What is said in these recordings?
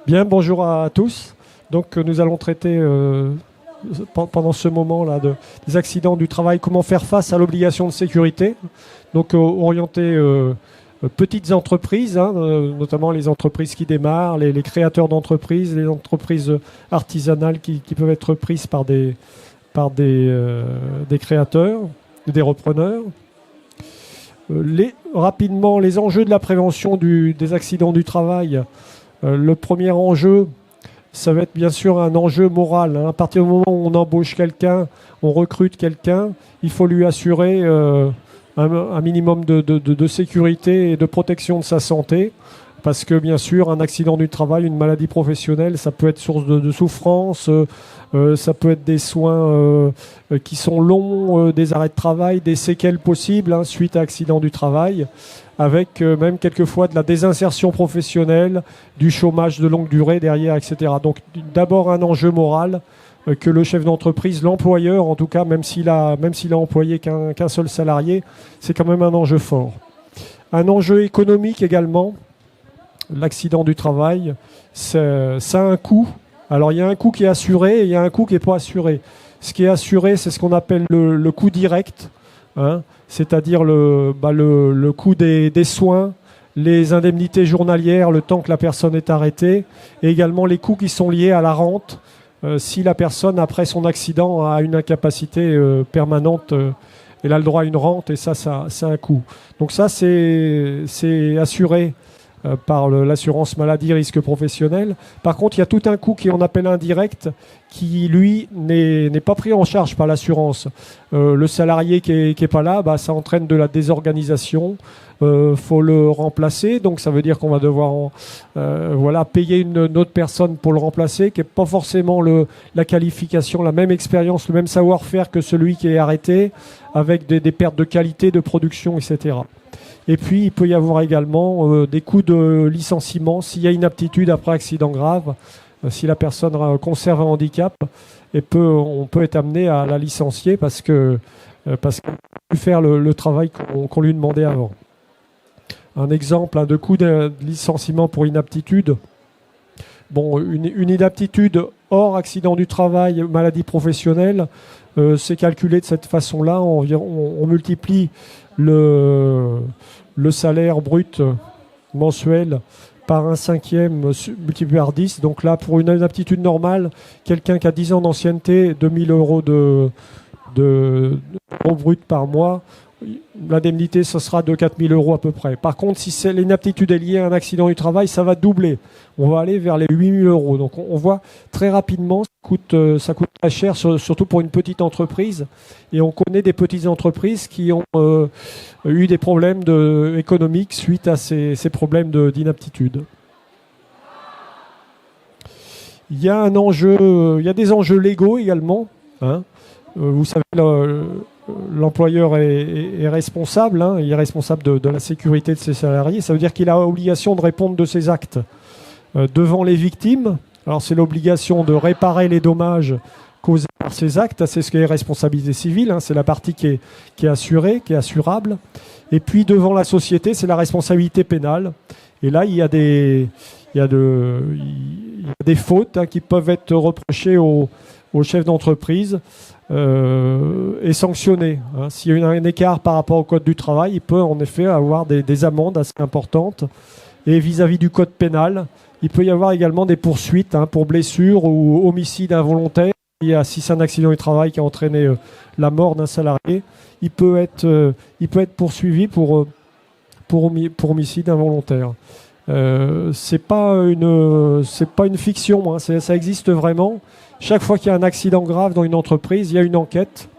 Bien, bonjour à tous. Donc, nous allons traiter pendant ce moment-là des accidents du travail, comment faire face à l'obligation de sécurité. Donc, orienté petites entreprises, hein, notamment les entreprises qui démarrent, les créateurs d'entreprises, les entreprises artisanales qui peuvent être prises par des créateurs, des repreneurs. Rapidement, les enjeux de la prévention des accidents du travail. Le premier enjeu, ça va être bien sûr un enjeu moral. À partir du moment où on embauche quelqu'un, on recrute quelqu'un, il faut lui assurer un minimum de sécurité et de protection de sa santé. Parce que bien sûr, un accident du travail, une maladie professionnelle, ça peut être source de souffrance, ça peut être des soins qui sont longs, des arrêts de travail, des séquelles possibles suite à accident du travail, avec même quelquefois de la désinsertion professionnelle, du chômage de longue durée derrière, etc. Donc d'abord un enjeu moral que le chef d'entreprise, l'employeur en tout cas, même s'il a employé qu'un seul salarié, c'est quand même un enjeu fort. Un enjeu économique également. L'accident du travail, ça a un coût. Alors il y a un coût qui est assuré et il y a un coût qui n'est pas assuré. Ce qui est assuré, c'est ce qu'on appelle le coût direct, c'est-à-dire le coût des soins, les indemnités journalières, le temps que la personne est arrêtée, et également les coûts qui sont liés à la rente. Si la personne, après son accident, a une incapacité permanente, elle a le droit à une rente et ça c'est un coût. Donc ça, c'est assuré par l'assurance maladie risque professionnel. Par contre, il y a tout un coût qu'on appelle indirect qui, lui, n'est pas pris en charge par l'assurance. Le salarié qui est pas là, ça entraîne de la désorganisation. Faut le remplacer, donc ça veut dire qu'on va devoir payer une autre personne pour le remplacer, qui n'est pas forcément la qualification, la même expérience, le même savoir-faire que celui qui est arrêté, avec des pertes de qualité, de production, etc. Et puis, il peut y avoir également des coûts de licenciement s'il y a inaptitude après accident grave. Si la personne conserve un handicap, on peut être amené à la licencier parce qu'elle ne peut plus faire le travail qu'on lui demandait avant. Un exemple de coût de licenciement pour inaptitude. Bon, une inaptitude hors accident du travail, maladie professionnelle, c'est calculé de cette façon-là. On multiplie le salaire brut mensuel par un cinquième multiplié par 10. Donc là, pour une inaptitude normale, quelqu'un qui a 10 ans d'ancienneté, 2000 euros de brut par mois, l'indemnité, ce sera de 4000 euros à peu près. Par contre, si l'inaptitude est liée à un accident du travail, ça va doubler. On va aller vers les 8000 euros. Donc on voit très rapidement, ça coûte très cher, surtout pour une petite entreprise. Et on connaît des petites entreprises qui ont eu des problèmes économiques suite à ces problèmes d'inaptitude. Il y a des enjeux légaux également. Vous savez, l'employeur est responsable, il est responsable de la sécurité de ses salariés. Ça veut dire qu'il a l'obligation de répondre de ses actes devant les victimes. Alors c'est l'obligation de réparer les dommages causés par ces actes. C'est ce qui est responsabilité civile, c'est la partie qui est assurée, qui est assurable. Et puis devant la société, c'est la responsabilité pénale. Et là, il y a des fautes qui peuvent être reprochées au chef d'entreprise. Et sanctionné. S'il y a un écart par rapport au code du travail, il peut en effet avoir des amendes assez importantes. Et vis-à-vis du code pénal, il peut y avoir également des poursuites pour blessure ou homicide involontaire. Si c'est un accident du travail qui a entraîné la mort d'un salarié, il peut être poursuivi pour homicide involontaire. C'est pas une fiction, ça existe vraiment. Chaque fois qu'il y a un accident grave dans une entreprise, il y a une enquête.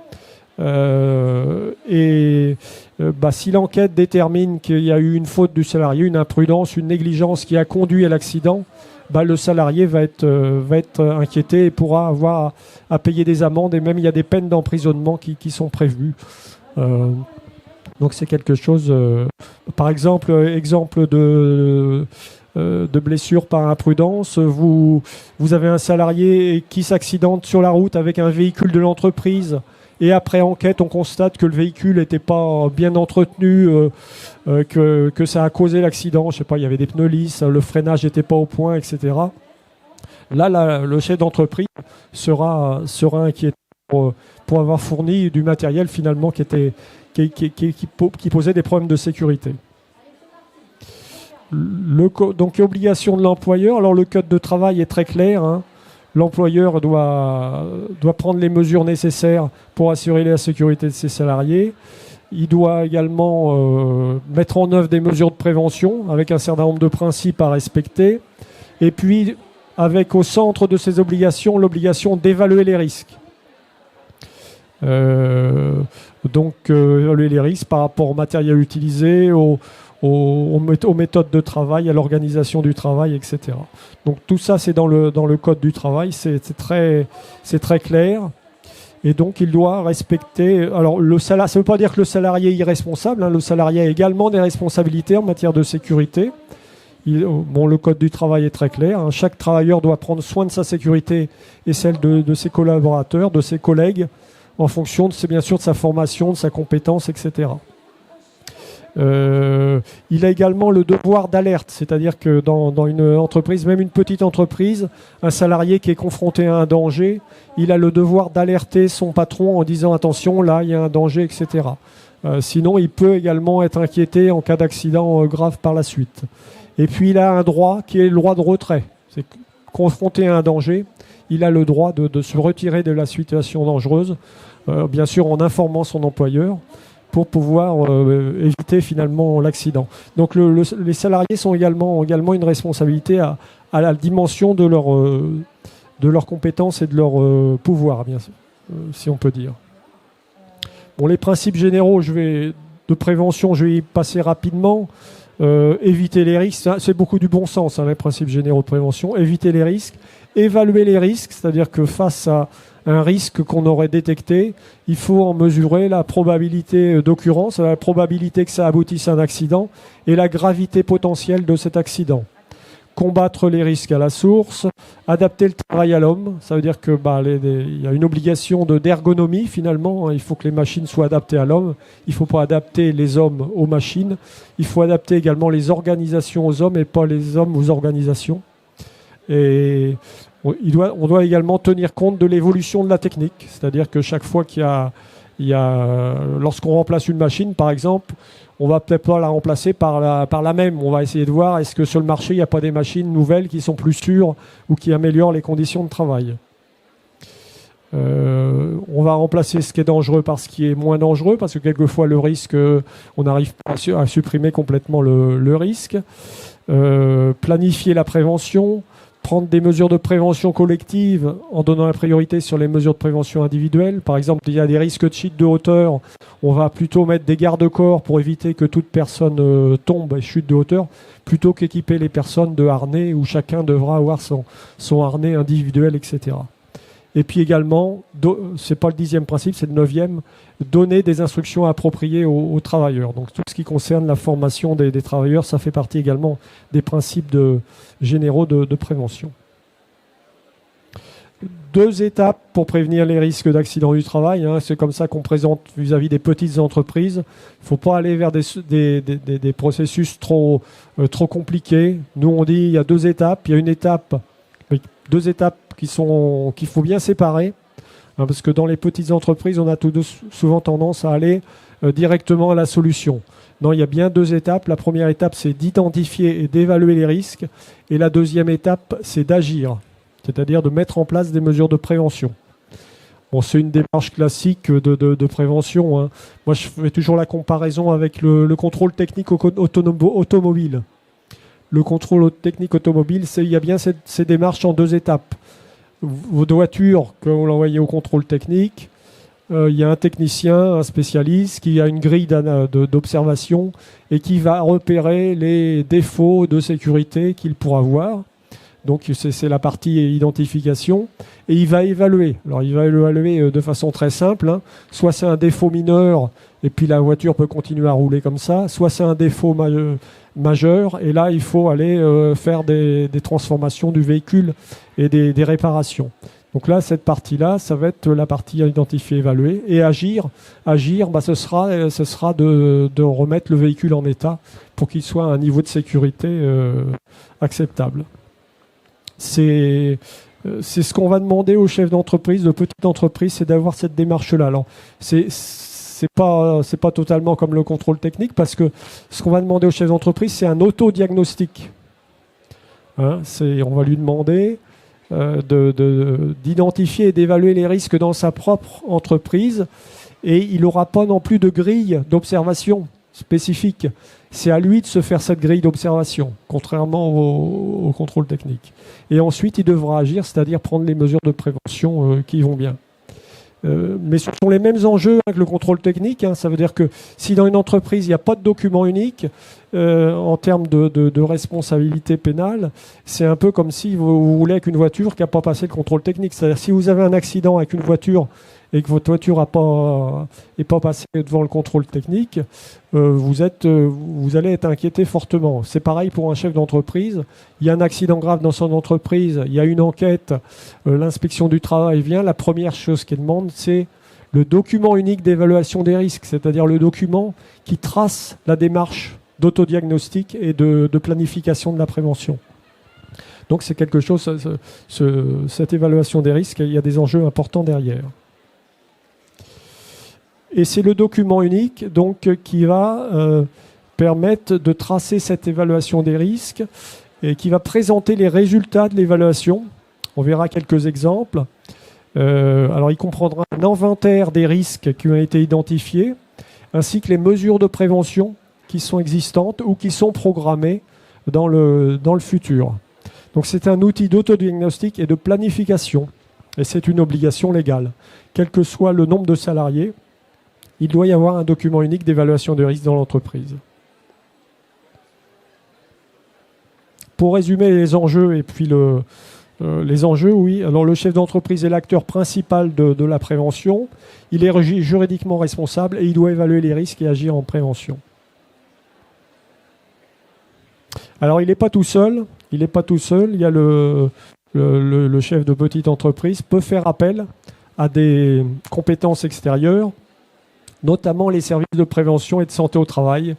Si l'enquête détermine qu'il y a eu une faute du salarié, une imprudence, une négligence qui a conduit à l'accident, le salarié va être inquiété et pourra avoir à payer des amendes. Et même, il y a des peines d'emprisonnement qui sont prévues. Donc, c'est quelque chose... par exemple de blessure par imprudence, vous avez un salarié qui s'accidente sur la route avec un véhicule de l'entreprise et après enquête, on constate que le véhicule n'était pas bien entretenu, que ça a causé l'accident. Je sais pas, il y avait des pneus lisses, le freinage n'était pas au point, etc. Là, le chef d'entreprise sera inquiété pour avoir fourni du matériel finalement qui posait des problèmes de sécurité. Donc, obligation de l'employeur. Alors, le code de travail est très clair, hein. L'employeur doit prendre les mesures nécessaires pour assurer la sécurité de ses salariés. Il doit également mettre en œuvre des mesures de prévention avec un certain nombre de principes à respecter. Et puis, avec au centre de ces obligations, l'obligation d'évaluer les risques. Évaluer les risques par rapport au matériel utilisé, aux méthodes de travail, à l'organisation du travail, etc. Donc tout ça, c'est dans le code du travail, c'est très clair. Et donc il doit respecter. Alors ça ne veut pas dire que le salarié est irresponsable, hein. Le salarié a également des responsabilités en matière de sécurité. Le code du travail est très clair, hein. Chaque travailleur doit prendre soin de sa sécurité et celle de ses collaborateurs, de ses collègues, en fonction bien sûr de sa formation, de sa compétence, etc. Il a également le devoir d'alerte, c'est-à-dire que dans une entreprise, même une petite entreprise, un salarié qui est confronté à un danger, il a le devoir d'alerter son patron en disant attention, là il y a un danger, etc. Sinon, il peut également être inquiété en cas d'accident grave par la suite. Et puis il a un droit qui est le droit de retrait. C'est confronté à un danger, il a le droit de se retirer de la situation dangereuse, bien sûr en informant son employeur, pour pouvoir éviter finalement l'accident. Donc les salariés sont également une responsabilité à la dimension de leurs compétences et de leur pouvoir, bien sûr, si on peut dire. Bon, les principes généraux de prévention, je vais y passer rapidement. Éviter les risques, c'est beaucoup du bon sens, hein, les principes généraux de prévention. Éviter les risques, évaluer les risques, c'est-à-dire que face à un risque qu'on aurait détecté, il faut en mesurer la probabilité d'occurrence, la probabilité que ça aboutisse à un accident et la gravité potentielle de cet accident. Combattre les risques à la source, adapter le travail à l'homme, ça veut dire que il y a une obligation d'ergonomie finalement, hein. Il faut que les machines soient adaptées à l'homme, il ne faut pas adapter les hommes aux machines, il faut adapter également les organisations aux hommes et pas les hommes aux organisations. Et on doit également tenir compte de l'évolution de la technique, c'est-à-dire que chaque fois lorsqu'on remplace une machine par exemple, on va peut-être pas la remplacer par la même. On va essayer de voir est-ce que sur le marché il n'y a pas des machines nouvelles qui sont plus sûres ou qui améliorent les conditions de travail. On va remplacer ce qui est dangereux par ce qui est moins dangereux, parce que quelquefois le risque, on n'arrive pas à supprimer complètement le risque. Planifier la prévention, prendre des mesures de prévention collective en donnant la priorité sur les mesures de prévention individuelles. Par exemple, il y a des risques de chute de hauteur. On va plutôt mettre des garde-corps pour éviter que toute personne tombe et chute de hauteur, plutôt qu'équiper les personnes de harnais où chacun devra avoir son harnais individuel, etc. Et puis également, c'est pas le 10e principe, c'est le 9e, donner des instructions appropriées aux travailleurs. Donc tout ce qui concerne la formation des travailleurs, ça fait partie également des principes généraux de prévention. 2 étapes pour prévenir les risques d'accident du travail, hein. C'est comme ça qu'on présente vis-à-vis des petites entreprises. Il ne faut pas aller vers des processus trop compliqués. Nous, on dit il y a 2 étapes. Il y a une étape, 2 étapes qu'il faut bien séparer, hein, parce que dans les petites entreprises, on a souvent tendance à aller directement à la solution. Non, il y a bien 2 étapes. La première étape, c'est d'identifier et d'évaluer les risques. Et la deuxième étape, c'est d'agir, c'est-à-dire de mettre en place des mesures de prévention. Bon, c'est une démarche classique de prévention, hein. Moi, je fais toujours la comparaison avec le contrôle technique automobile. Le contrôle technique automobile, il y a bien ces démarches en 2 étapes. Votre voiture, quand vous l'envoyez au contrôle technique, il y a un technicien, un spécialiste qui a une grille d'observation et qui va repérer les défauts de sécurité qu'il pourra avoir. Donc c'est la partie identification. Et il va évaluer. Alors il va évaluer de façon très simple, hein. Soit c'est un défaut mineur et puis la voiture peut continuer à rouler comme ça, soit c'est un défaut majeur et là il faut aller faire des transformations du véhicule et des réparations. Donc là, cette partie-là, ça va être la partie à identifier, évaluer. Et agir, ce sera de remettre le véhicule en état pour qu'il soit à un niveau de sécurité acceptable. C'est ce qu'on va demander aux chefs d'entreprise, de petites entreprises, c'est d'avoir cette démarche-là. Alors, c'est pas totalement comme le contrôle technique, parce que ce qu'on va demander aux chefs d'entreprise, c'est un autodiagnostic. Hein, on va lui demander d'identifier et d'évaluer les risques dans sa propre entreprise, et il n'aura pas non plus de grille d'observation spécifique. C'est à lui de se faire cette grille d'observation, contrairement au contrôle technique. Et ensuite, il devra agir, c'est-à-dire prendre les mesures de prévention qui vont bien. Mais ce sont les mêmes enjeux avec le contrôle technique. Hein. Ça veut dire que si dans une entreprise, il n'y a pas de document unique, en termes de responsabilité pénale, c'est un peu comme si vous roulez avec une voiture qui n'a pas passé le contrôle technique. C'est-à-dire si vous avez un accident avec une voiture et que votre voiture n'est pas passée devant le contrôle technique, vous allez être inquiété fortement. C'est pareil pour un chef d'entreprise. Il y a un accident grave dans son entreprise, il y a une enquête, l'inspection du travail vient. La première chose qu'elle demande, c'est le document unique d'évaluation des risques, c'est-à-dire le document qui trace la démarche d'autodiagnostic et de planification de la prévention. Donc c'est quelque chose, cette évaluation des risques, il y a des enjeux importants derrière. Et c'est le document unique donc, qui va permettre de tracer cette évaluation des risques et qui va présenter les résultats de l'évaluation. On verra quelques exemples. Alors il comprendra un inventaire des risques qui ont été identifiés, ainsi que les mesures de prévention qui sont existantes ou qui sont programmées dans le futur. Donc c'est un outil d'autodiagnostic et de planification. Et c'est une obligation légale. Quel que soit le nombre de salariés, il doit y avoir un document unique d'évaluation de risque dans l'entreprise. Pour résumer les enjeux, et puis les enjeux, oui. Alors le chef d'entreprise est l'acteur principal de la prévention. Il est juridiquement responsable et il doit évaluer les risques et agir en prévention. Alors il n'est pas tout seul. Il n'est pas tout seul. Il y a le chef de petite entreprise peut faire appel à des compétences extérieures, notamment les services de prévention et de santé au travail,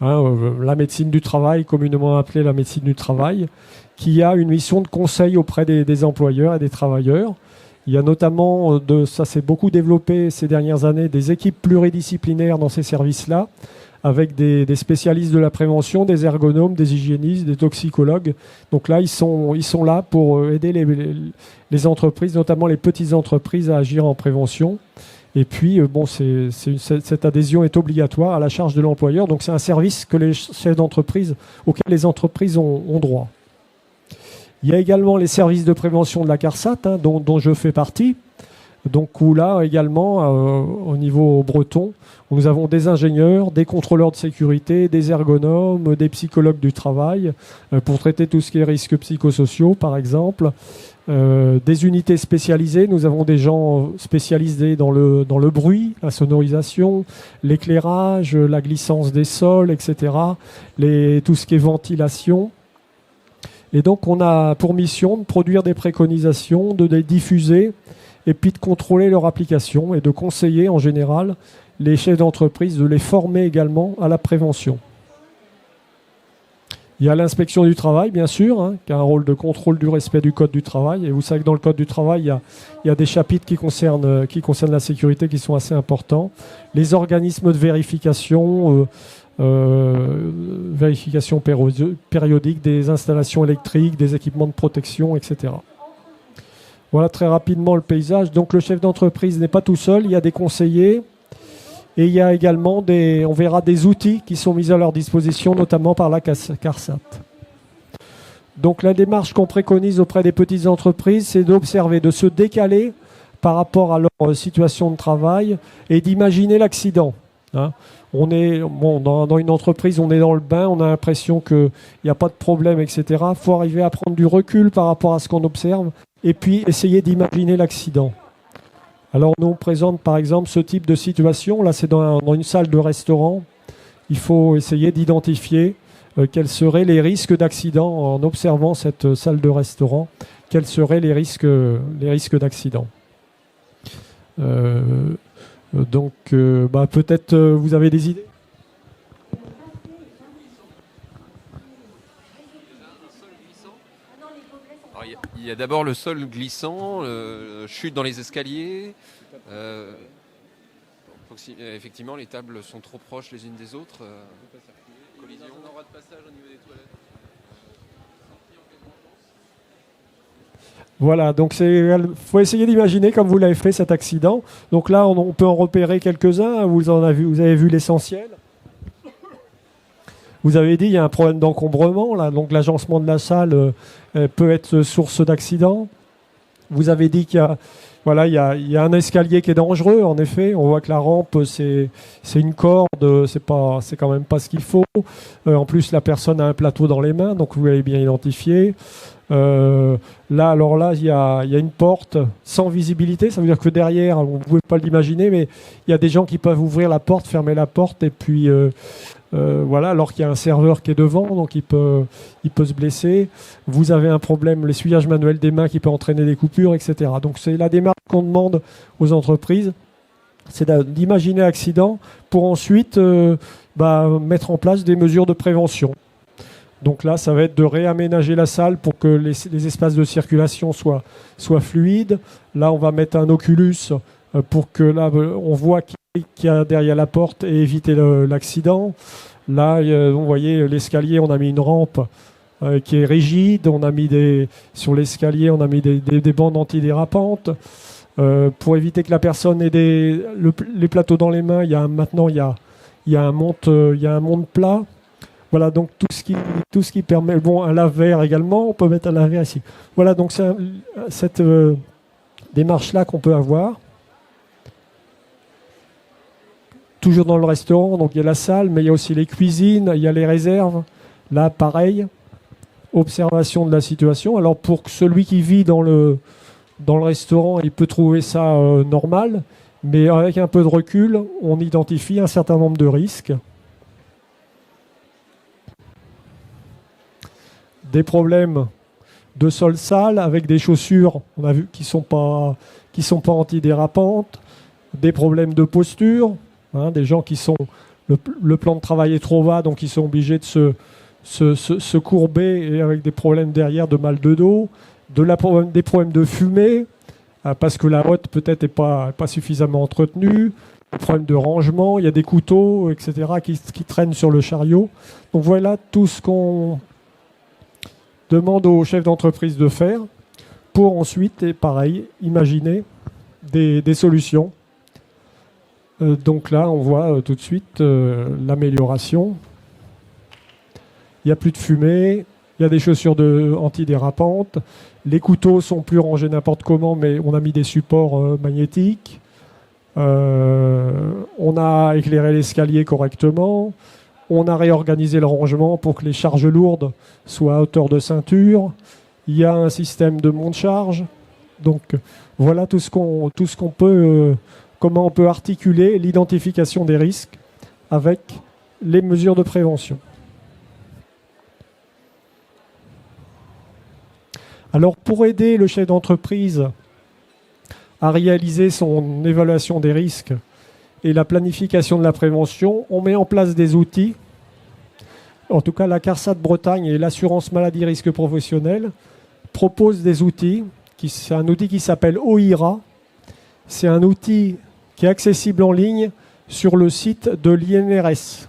la médecine du travail, communément appelée la médecine du travail, qui a une mission de conseil auprès des employeurs et des travailleurs. Il y a notamment, ça s'est beaucoup développé ces dernières années, des équipes pluridisciplinaires dans ces services-là, avec des spécialistes de la prévention, des ergonomes, des hygiénistes, des toxicologues. Donc là, ils sont là pour aider les entreprises, notamment les petites entreprises, à agir en prévention. Et puis, cette adhésion est obligatoire à la charge de l'employeur. Donc, c'est un service que les chefs d'entreprise, auquel les entreprises ont droit. Il y a également les services de prévention de la CARSAT, dont je fais partie. Donc, où là, également, au niveau breton, nous avons des ingénieurs, des contrôleurs de sécurité, des ergonomes, des psychologues du travail, pour traiter tout ce qui est risques psychosociaux, par exemple. Des unités spécialisées, nous avons des gens spécialisés dans le bruit, la sonorisation, l'éclairage, la glissance des sols, etc., tout ce qui est ventilation. Et donc on a pour mission de produire des préconisations, de les diffuser, et puis de contrôler leur application et de conseiller en général les chefs d'entreprise, de les former également à la prévention. Il y a l'inspection du travail, bien sûr, qui a un rôle de contrôle du respect du Code du travail. Et vous savez que dans le Code du travail, il y a des chapitres qui concernent la sécurité qui sont assez importants. Les organismes de vérification, vérification périodique des installations électriques, des équipements de protection, etc. Voilà très rapidement le paysage. Donc le chef d'entreprise n'est pas tout seul, il y a des conseillers. Et il y a également on verra des outils qui sont mis à leur disposition, notamment par la CARSAT. Donc la démarche qu'on préconise auprès des petites entreprises, c'est d'observer, de se décaler par rapport à leur situation de travail et d'imaginer l'accident. On est dans une entreprise, on est dans le bain, on a l'impression qu'il n'y a pas de problème, etc. Il faut arriver à prendre du recul par rapport à ce qu'on observe et puis essayer d'imaginer l'accident. Alors, nous présente par exemple ce type de situation. Là, c'est dans une salle de restaurant. Il faut essayer d'identifier quels seraient les risques d'accident en observant cette salle de restaurant. Quels seraient les risques d'accident. Donc, peut-être vous avez des idées ? Il y a d'abord le sol glissant, chute dans les escaliers. Effectivement, les tables sont trop proches les unes des autres. Collision. Un endroit de passage au niveau des toilettes. Voilà, donc il faut essayer d'imaginer comme vous l'avez fait cet accident. Donc là, on peut en repérer quelques-uns. Vous avez vu l'essentiel. Vous avez dit il y a un problème d'encombrement là, donc l'agencement de la salle peut être source d'accident. Vous avez dit qu'il y a voilà, il y a un escalier qui est dangereux. En effet, on voit que la rampe c'est une corde, c'est quand même pas ce qu'il faut. En plus, la personne a un plateau dans les mains, donc vous l'avez bien identifié. Là, il y a une porte sans visibilité. Ça veut dire que derrière, vous ne pouvez pas l'imaginer, mais il y a des gens qui peuvent ouvrir la porte, fermer la porte, et puis voilà, alors qu'il y a un serveur qui est devant, donc il peut se blesser. Vous avez un problème, l'essuyage manuel des mains qui peut entraîner des coupures, etc. Donc c'est la démarche qu'on demande aux entreprises, c'est d'imaginer l'accident pour ensuite mettre en place des mesures de prévention. Donc là, ça va être de réaménager la salle pour que les espaces de circulation soient fluides. Là, on va mettre un oculus pour que là, on voit qui y a derrière la porte et éviter l'accident. Là, vous voyez l'escalier, on a mis une rampe qui est rigide. On a mis sur l'escalier, on a mis des bandes antidérapantes pour éviter que la personne ait les plateaux dans les mains. Il y a un monte plat. Voilà, donc tout ce qui permet... Bon, un lave-verre également, on peut mettre un lave-verre ici. Voilà, donc c'est cette démarche-là qu'on peut avoir. Toujours dans le restaurant, donc il y a la salle, mais il y a aussi les cuisines, il y a les réserves. Là, pareil, observation de la situation. Alors pour celui qui vit dans le restaurant, il peut trouver ça normal, mais avec un peu de recul, on identifie un certain nombre de risques. Des problèmes de sol sale avec des chaussures, on a vu, qui sont pas antidérapantes, des problèmes de posture, des gens qui sont le plan de travail est trop bas, donc ils sont obligés de se courber et avec des problèmes derrière de mal de dos, des problèmes de fumée parce que la hotte peut-être n'est pas suffisamment entretenue, des problèmes de rangement, il y a des couteaux, etc. qui traînent sur le chariot. Donc voilà tout ce qu'on demande aux chefs d'entreprise de faire pour ensuite, et pareil, imaginer des solutions. Donc là, on voit tout de suite l'amélioration. Il n'y a plus de fumée, il y a des chaussures antidérapantes, les couteaux sont plus rangés n'importe comment, mais on a mis des supports magnétiques. On a éclairé l'escalier correctement. On a réorganisé le rangement pour que les charges lourdes soient à hauteur de ceinture. Il y a un système de monte-charge. Donc voilà tout ce qu'on peut, comment on peut articuler l'identification des risques avec les mesures de prévention. Alors pour aider le chef d'entreprise à réaliser son évaluation des risques et la planification de la prévention, on met en place des outils. En tout cas, la CARSAT Bretagne et l'assurance maladie risque professionnel proposent des outils. C'est un outil qui s'appelle OIRA. C'est un outil qui est accessible en ligne sur le site de l'INRS,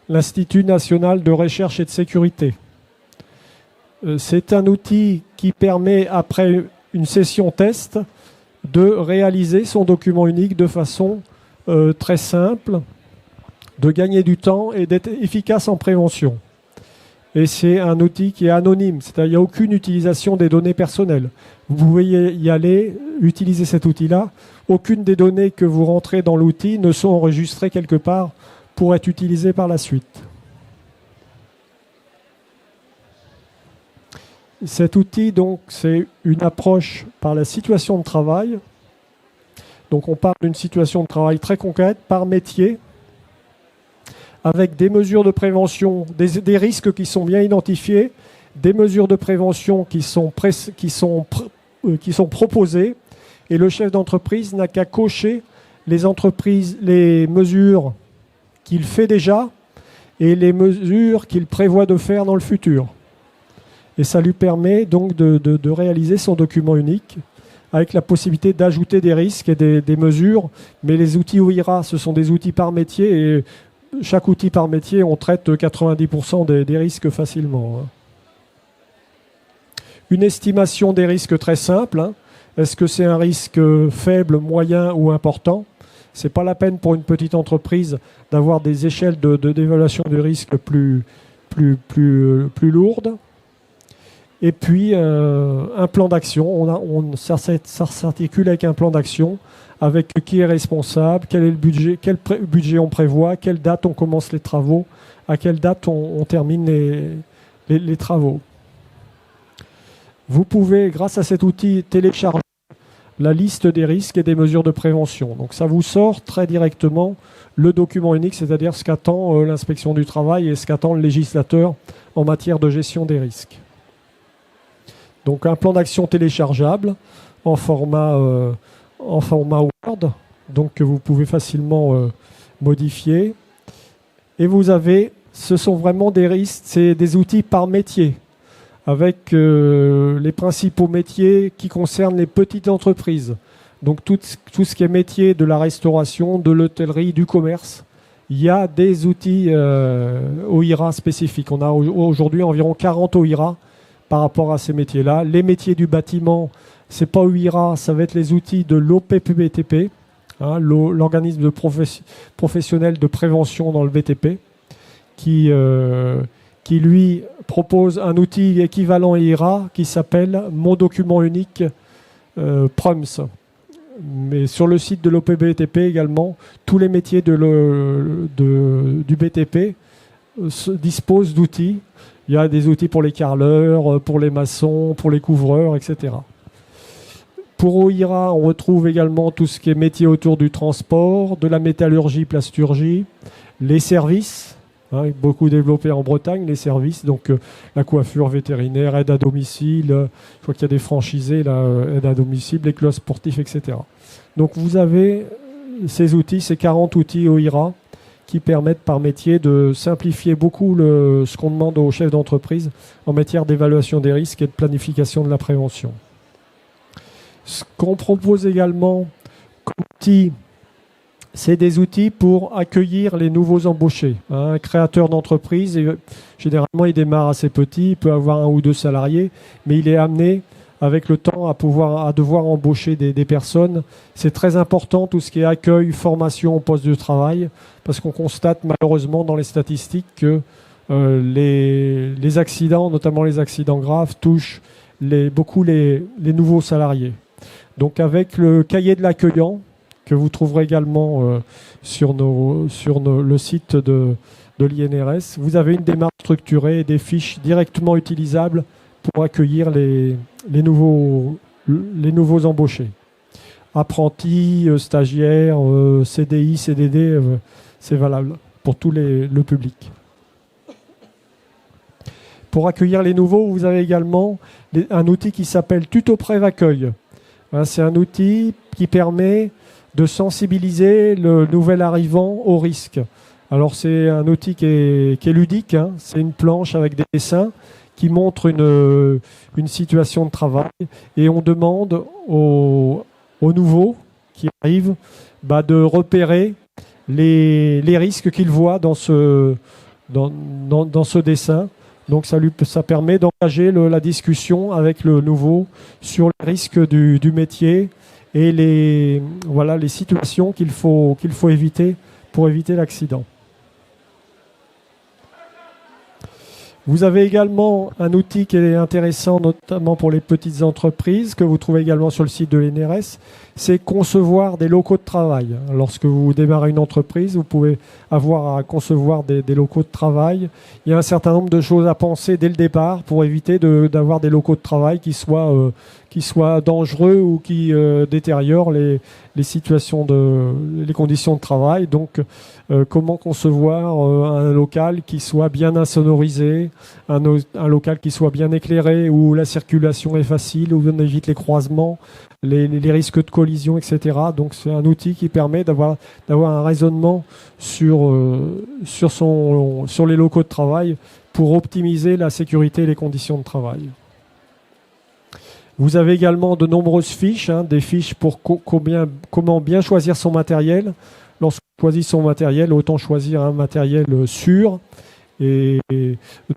l'Institut national de recherche et de sécurité. C'est un outil qui permet, après une session test, de réaliser son document unique de façon très simple, de gagner du temps et d'être efficace en prévention. Et c'est un outil qui est anonyme, c'est-à-dire qu'il n'y a aucune utilisation des données personnelles. Vous pouvez y aller, utiliser cet outil-là. Aucune des données que vous rentrez dans l'outil ne sont enregistrées quelque part pour être utilisées par la suite. Cet outil, donc, c'est une approche par la situation de travail. Donc, on parle d'une situation de travail très concrète, par métier, avec des mesures de prévention, des risques qui sont bien identifiés, des mesures de prévention qui sont proposées, et le chef d'entreprise n'a qu'à cocher les mesures qu'il fait déjà et les mesures qu'il prévoit de faire dans le futur. Et ça lui permet donc de réaliser son document unique avec la possibilité d'ajouter des risques et des mesures. Mais les outils OIRA, ce sont des outils par métier et chaque outil par métier, on traite 90% des risques facilement. Une estimation des risques très simple. Est-ce que c'est un risque faible, moyen ou important ? Ce n'est pas la peine pour une petite entreprise d'avoir des échelles d'évaluation de risque plus lourdes. Et puis, un plan d'action. Ça s'articule avec un plan d'action, avec qui est responsable, quel est le budget, quel budget on prévoit, quelle date on commence les travaux, à quelle date on termine les travaux. Vous pouvez, grâce à cet outil, télécharger la liste des risques et des mesures de prévention. Donc ça vous sort très directement le document unique, c'est-à-dire ce qu'attend l'inspection du travail et ce qu'attend le législateur en matière de gestion des risques. Donc un plan d'action téléchargeable en format Word, donc que vous pouvez facilement modifier. Et vous avez, ce sont vraiment des risques, c'est des outils par métier, avec les principaux métiers qui concernent les petites entreprises. Donc tout ce qui est métier de la restauration, de l'hôtellerie, du commerce, il y a des outils OIRA spécifiques. On a aujourd'hui environ 40 OIRA par rapport à ces métiers-là. Les métiers du bâtiment, c'est pas OIRA, ça va être les outils de l'OPBTP, l'organisme professionnel de prévention dans le BTP, qui lui propose un outil équivalent OIRA qui s'appelle Mon document unique PRUMS. Mais sur le site de l'OPBTP également, tous les métiers du BTP disposent d'outils. Il y a des outils pour les carreleurs, pour les maçons, pour les couvreurs, etc. Pour OIRA, on retrouve également tout ce qui est métier autour du transport, de la métallurgie, plasturgie, les services, beaucoup développés en Bretagne, les services, donc la coiffure vétérinaire, aide à domicile, je crois qu'il y a des franchisés, aide à domicile, les clubs sportifs, etc. Donc vous avez ces outils, ces 40 outils OIRA, qui permettent par métier de simplifier beaucoup ce qu'on demande aux chefs d'entreprise en matière d'évaluation des risques et de planification de la prévention. Ce qu'on propose également comme outil, c'est des outils pour accueillir les nouveaux embauchés. Un créateur d'entreprise, généralement il démarre assez petit, il peut avoir 1 ou 2 salariés, mais il est amené avec le temps à devoir embaucher des personnes. C'est très important tout ce qui est accueil, formation au poste de travail, parce qu'on constate malheureusement dans les statistiques que les accidents, notamment les accidents graves, touchent beaucoup les nouveaux salariés. Donc avec le cahier de l'accueillant, que vous trouverez également sur le site de l'INRS, vous avez une démarche structurée et des fiches directement utilisables pour accueillir les nouveaux embauchés. Apprentis, stagiaires, CDI, CDD, c'est valable pour tout le public. Pour accueillir les nouveaux, vous avez également un outil qui s'appelle Tuto Prév Accueil. C'est un outil qui permet de sensibiliser le nouvel arrivant au risque. Alors c'est un outil qui est ludique, c'est une planche avec des dessins qui montre une situation de travail et on demande aux nouveaux qui arrivent de repérer les risques qu'ils voient dans ce dessin. Donc ça permet d'engager la discussion avec le nouveau sur les risques du métier et les situations qu'il faut éviter pour éviter l'accident. Vous avez également un outil qui est intéressant, notamment pour les petites entreprises, que vous trouvez également sur le site de l'INRS, c'est concevoir des locaux de travail. Lorsque vous démarrez une entreprise, vous pouvez avoir à concevoir des locaux de travail. Il y a un certain nombre de choses à penser dès le départ pour éviter d'avoir des locaux de travail qui soient dangereux ou qui détériorent les conditions de travail. Donc, comment concevoir un local qui soit bien insonorisé, un local qui soit bien éclairé, où la circulation est facile, où on évite les croisements, les risques de collision, etc. Donc c'est un outil qui permet d'avoir un raisonnement sur les locaux de travail pour optimiser la sécurité et les conditions de travail. Vous avez également de nombreuses fiches, des fiches pour comment bien choisir son matériel. Lorsqu'on choisit son matériel, autant choisir un matériel sûr. Et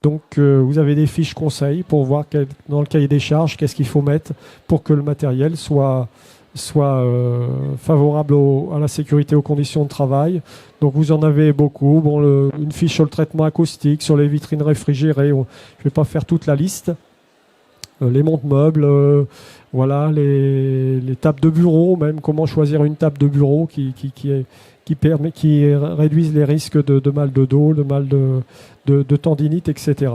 donc, vous avez des fiches conseils pour voir dans le cahier des charges, qu'est-ce qu'il faut mettre pour que le matériel soit favorable à la sécurité, aux conditions de travail. Donc, vous en avez beaucoup. Bon, une fiche sur le traitement acoustique, sur les vitrines réfrigérées. Je ne vais pas faire toute la liste. Les monte-meubles, voilà, les tables de bureau, même comment choisir une table de bureau qui réduisent les risques de mal de dos, de mal de tendinite, etc.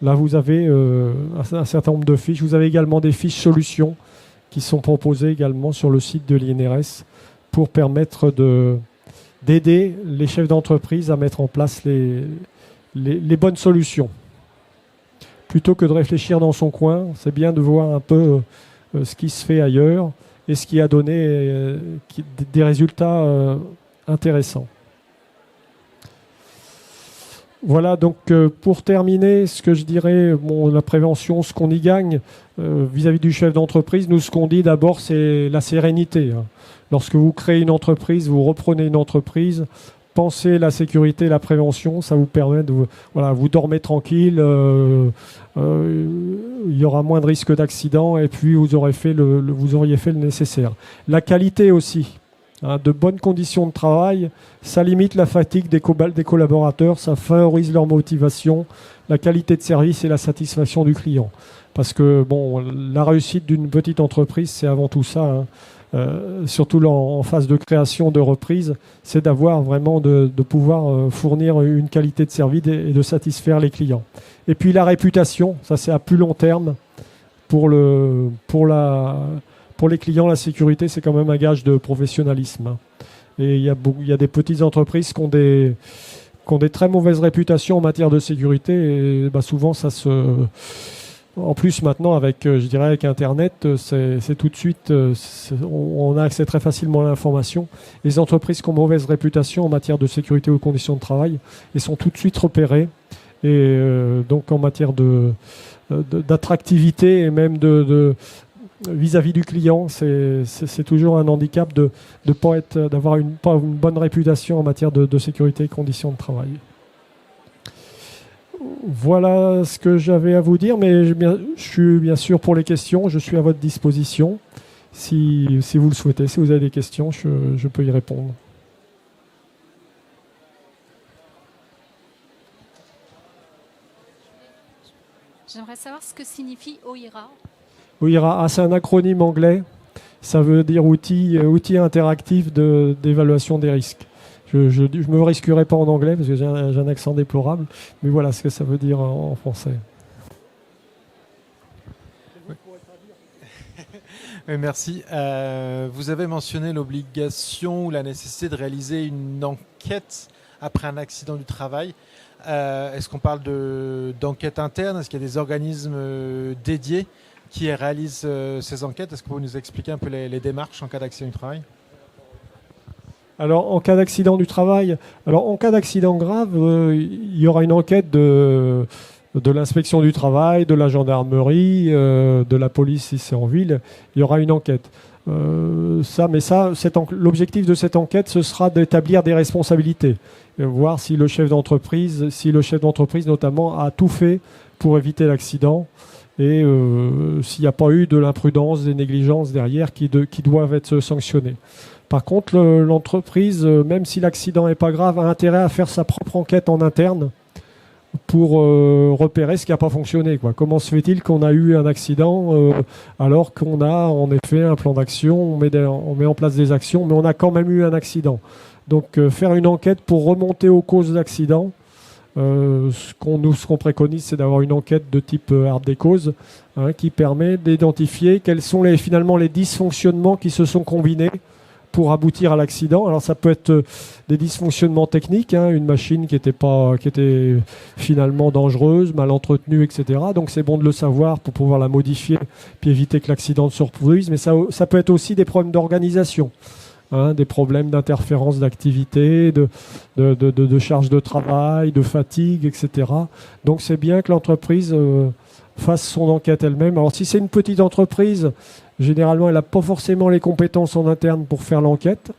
Là, vous avez un certain nombre de fiches. Vous avez également des fiches solutions qui sont proposées également sur le site de l'INRS pour permettre d'aider les chefs d'entreprise à mettre en place les bonnes solutions. Plutôt que de réfléchir dans son coin, c'est bien de voir un peu ce qui se fait ailleurs et ce qui a donné des résultats intéressants. Voilà, donc pour terminer, ce que je dirais, la prévention, ce qu'on y gagne vis-à-vis du chef d'entreprise, nous, ce qu'on dit d'abord, c'est la sérénité. Lorsque vous créez une entreprise, vous reprenez une entreprise, pensez la sécurité, la prévention, ça vous permet de vous dormez tranquille, il y aura moins de risques d'accident et puis vous auriez fait le nécessaire. La qualité aussi, de bonnes conditions de travail, ça limite la fatigue des collaborateurs, ça favorise leur motivation, la qualité de service et la satisfaction du client. Parce que la réussite d'une petite entreprise, c'est avant tout ça. Surtout en phase de création, de reprise, c'est d'avoir vraiment de pouvoir fournir une qualité de service et de satisfaire les clients. Et puis la réputation, ça c'est à plus long terme. Pour les clients, la sécurité, c'est quand même un gage de professionnalisme. Et il y a des petites entreprises qui ont des très mauvaises réputations en matière de sécurité. Et souvent, ça se... En plus, maintenant, avec Internet, c'est tout de suite, on a accès très facilement à l'information. Les entreprises qui ont mauvaise réputation en matière de sécurité ou conditions de travail, elles sont tout de suite repérées. Et donc, en matière d'attractivité et même vis-à-vis du client, c'est toujours un handicap d'avoir pas une bonne réputation en matière de sécurité et conditions de travail. Voilà ce que j'avais à vous dire, mais je suis bien sûr pour les questions, je suis à votre disposition. Si vous le souhaitez, si vous avez des questions, je peux y répondre. J'aimerais savoir ce que signifie OIRA. OIRA, c'est un acronyme anglais. Ça veut dire outil interactif d'évaluation des risques. Je ne me risquerai pas en anglais parce que j'ai un accent déplorable, mais voilà ce que ça veut dire en français. Oui, merci. Vous avez mentionné l'obligation ou la nécessité de réaliser une enquête après un accident du travail. Est-ce qu'on parle d'enquête interne? Est-ce qu'il y a des organismes dédiés qui réalisent ces enquêtes? Est-ce que vous nous expliquer un peu les démarches en cas d'accident du travail? Alors, en cas d'accident du travail, en cas d'accident grave, il y aura une enquête de l'inspection du travail, de la gendarmerie, de la police si c'est en ville. Il y aura une enquête. L'objectif de cette enquête, ce sera d'établir des responsabilités, voir si le chef d'entreprise notamment a tout fait pour éviter l'accident et s'il n'y a pas eu de l'imprudence, des négligences derrière qui doivent être sanctionnées. Par contre, l'entreprise, même si l'accident n'est pas grave, a intérêt à faire sa propre enquête en interne pour repérer ce qui n'a pas fonctionné. Comment se fait-il qu'on a eu un accident alors qu'on a en effet un plan d'action, on met en place des actions, mais on a quand même eu un accident. Donc faire une enquête pour remonter aux causes d'accident, ce qu'on préconise, c'est d'avoir une enquête de type arbre des causes qui permet d'identifier quels sont finalement les dysfonctionnements qui se sont combinés pour aboutir à l'accident. Alors ça peut être des dysfonctionnements techniques, une machine qui était finalement dangereuse, mal entretenue, etc. Donc c'est bon de le savoir pour pouvoir la modifier puis éviter que l'accident se reproduise. Mais ça peut être aussi des problèmes d'organisation. des problèmes d'interférence d'activité, de charge de travail, de fatigue, etc. Donc c'est bien que l'entreprise fasse son enquête elle-même. Alors si c'est une petite entreprise, généralement elle n'a pas forcément les compétences en interne pour faire l'enquête.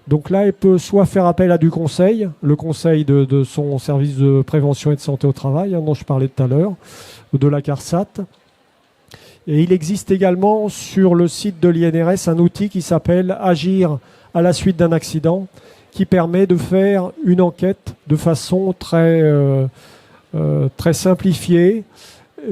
Donc là, elle peut soit faire appel à du conseil, le conseil de son service de prévention et de santé au travail, dont je parlais tout à l'heure, ou de la CARSAT. Et il existe également sur le site de l'INRS un outil qui s'appelle Agir à la suite d'un accident, qui permet de faire une enquête de façon très simplifiée,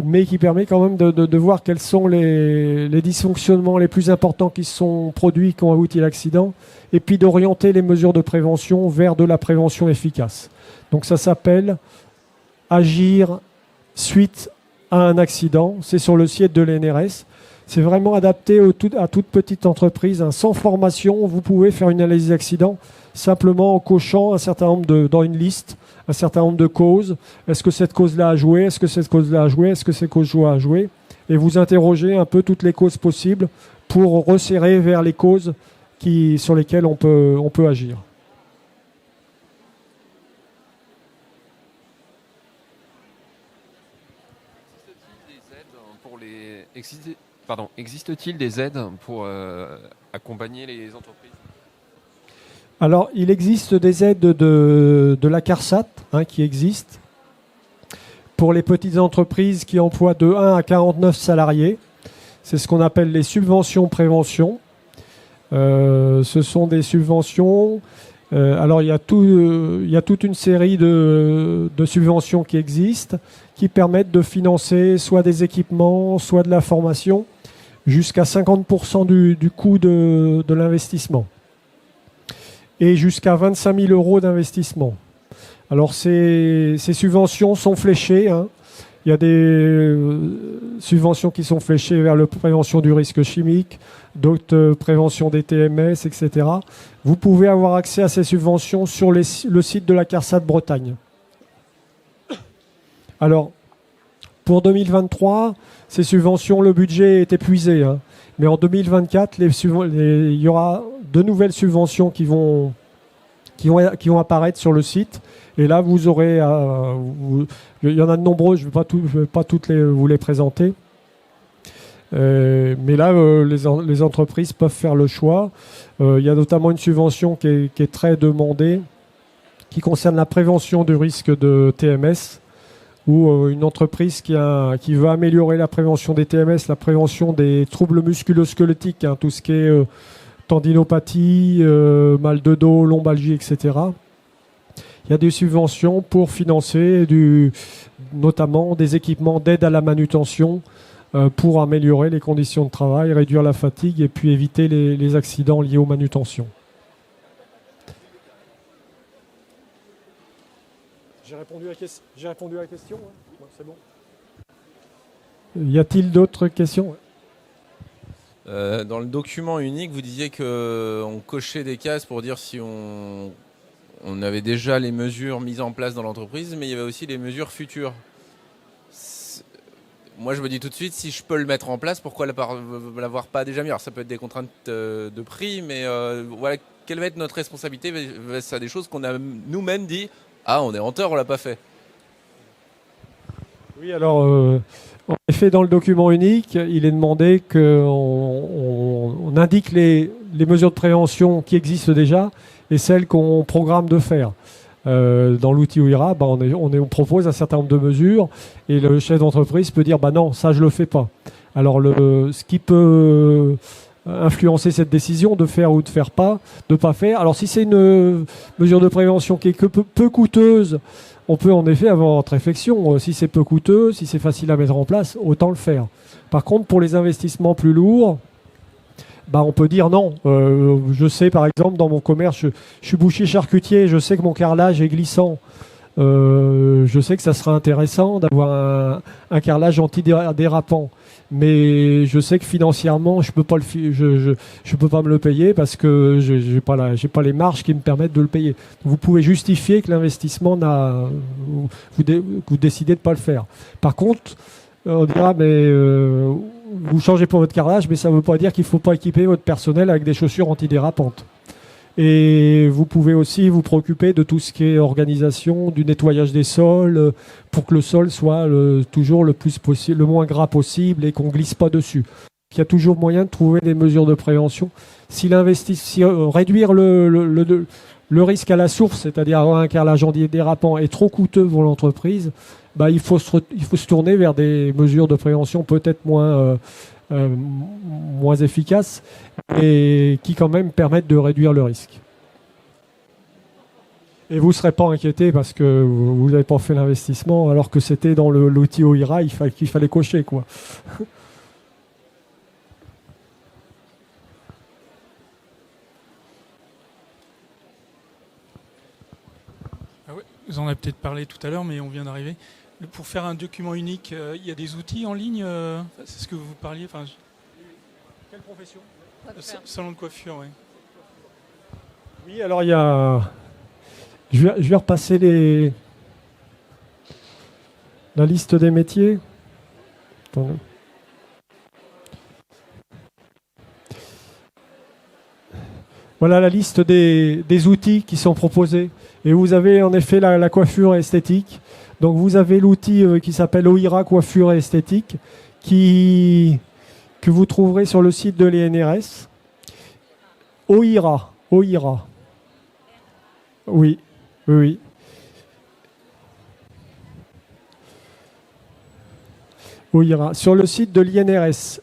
mais qui permet quand même de voir quels sont les dysfonctionnements les plus importants qui sont produits, qui ont abouti à l'accident, et puis d'orienter les mesures de prévention vers de la prévention efficace. Donc ça s'appelle Agir suite à un accident. C'est sur le site de l'INRS. C'est vraiment adapté à toute petite entreprise. Sans formation, vous pouvez faire une analyse d'accident simplement en cochant un certain nombre dans une liste, un certain nombre de causes. Est-ce que cette cause-là a joué? Est-ce que cette cause-là a joué? Est-ce que cette cause-là a joué? Et vous interrogez un peu toutes les causes possibles pour resserrer vers les causes sur lesquelles on peut agir. Existe-t-il des aides pour accompagner les entreprises? Alors, il existe des aides de la CARSAT qui existent pour les petites entreprises qui emploient de 1 à 49 salariés. C'est ce qu'on appelle les subventions prévention. Ce sont des subventions. Alors, il y a toute une série de subventions qui existent, qui permettent de financer soit des équipements, soit de la formation, jusqu'à 50% du coût de l'investissement. Et jusqu'à 25 000 euros d'investissement. Alors, ces subventions sont fléchées. Il y a des subventions qui sont fléchées vers la prévention du risque chimique, d'autres prévention des TMS, etc. Vous pouvez avoir accès à ces subventions sur le site de la CARSAT Bretagne. Alors, pour 2023, ces subventions, le budget est épuisé. Mais en 2024, il y aura de nouvelles subventions qui vont apparaître sur le site. Et là, vous aurez... il y en a de nombreux, je ne vais pas toutes vous les présenter. Mais là, les entreprises peuvent faire le choix. Il y a notamment une subvention qui est très demandée, qui concerne la prévention du risque de TMS, où une entreprise qui veut améliorer la prévention des TMS, la prévention des troubles musculo-squelettiques, tout ce qui est tendinopathie, mal de dos, lombalgie, etc. Il y a des subventions pour financer notamment des équipements d'aide à la manutention pour améliorer les conditions de travail, réduire la fatigue et puis éviter les accidents liés aux manutentions. J'ai répondu à la question. Ouais, c'est bon. Y a-t-il d'autres questions? Dans le document unique, vous disiez qu'on cochait des cases pour dire si on avait déjà les mesures mises en place dans l'entreprise, mais il y avait aussi les mesures futures. Moi, je me dis tout de suite, si je peux le mettre en place, pourquoi l'avoir pas déjà mis? Alors, ça peut être des contraintes de prix, mais voilà, quelle va être notre responsabilité? C'est des choses qu'on a nous-mêmes dit, on est en tort, on l'a pas fait. Oui, alors, en effet, dans le document unique, il est demandé qu'on indique les mesures de prévention qui existent déjà et celles qu'on programme de faire. Dans l'outil OIRA, on propose un certain nombre de mesures et le chef d'entreprise peut dire non, ça je le fais pas. Alors ce qui peut influencer cette décision de faire ou de faire pas, de pas faire. Alors si c'est une mesure de prévention qui est peu coûteuse, on peut en effet avoir notre réflexion. Si c'est peu coûteux, si c'est facile à mettre en place, autant le faire. Par contre, pour les investissements plus lourds, on peut dire non. Je sais, par exemple, dans mon commerce, je suis boucher charcutier, je sais que mon carrelage est glissant. Je sais que ça sera intéressant d'avoir un carrelage antidérapant. Mais je sais que financièrement, je peux pas me le payer parce que j'ai pas les marges qui me permettent de le payer. Vous pouvez justifier que l'investissement vous décidez de pas le faire. Par contre, on dira vous changez pour votre carrelage, mais ça ne veut pas dire qu'il ne faut pas équiper votre personnel avec des chaussures antidérapantes. Et vous pouvez aussi vous préoccuper de tout ce qui est organisation, du nettoyage des sols, pour que le sol soit toujours le plus possible, le moins gras possible et qu'on glisse pas dessus. Il y a toujours moyen de trouver des mesures de prévention. Réduire le risque à la source, c'est-à-dire avoir un carrelage dérapant, est trop coûteux pour l'entreprise, il faut se tourner vers des mesures de prévention peut-être moins efficaces et qui quand même permettent de réduire le risque. Et vous ne serez pas inquiété parce que vous n'avez pas fait l'investissement alors que c'était dans l'outil OIRA qu'il fallait cocher, quoi. Ah ouais, vous en avez peut-être parlé tout à l'heure, mais on vient d'arriver. Pour faire un document unique, il y a des outils en ligne, c'est ce que vous parliez. Quelle profession ? Salon de coiffure, oui. Oui, alors il y a... Je vais repasser la liste des métiers. Attendez. Voilà la liste des outils qui sont proposés. Et vous avez en effet la coiffure esthétique. Donc vous avez l'outil qui s'appelle OIRA coiffure et esthétique que vous trouverez sur le site de l'INRS. OIRA. Oui. OIRA. Sur le site de l'INRS,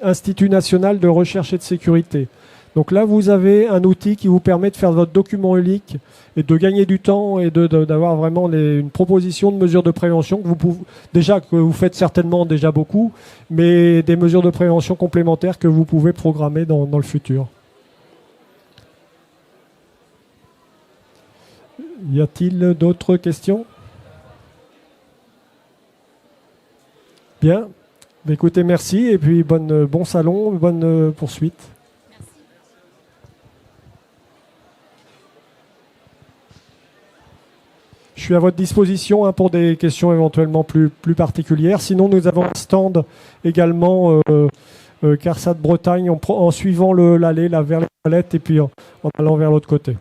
Institut National de Recherche et de Sécurité. Donc là, vous avez un outil qui vous permet de faire votre document unique et de gagner du temps et d'avoir vraiment une proposition de mesures de prévention que vous faites certainement déjà beaucoup, mais des mesures de prévention complémentaires que vous pouvez programmer dans le futur. Y a-t-il d'autres questions ? Bien. Écoutez, merci et puis bon salon, bonne poursuite. Je suis à votre disposition pour des questions éventuellement plus particulières. Sinon, nous avons un stand également CARSAT Bretagne en suivant l'allée vers les toilettes et puis en allant vers l'autre côté.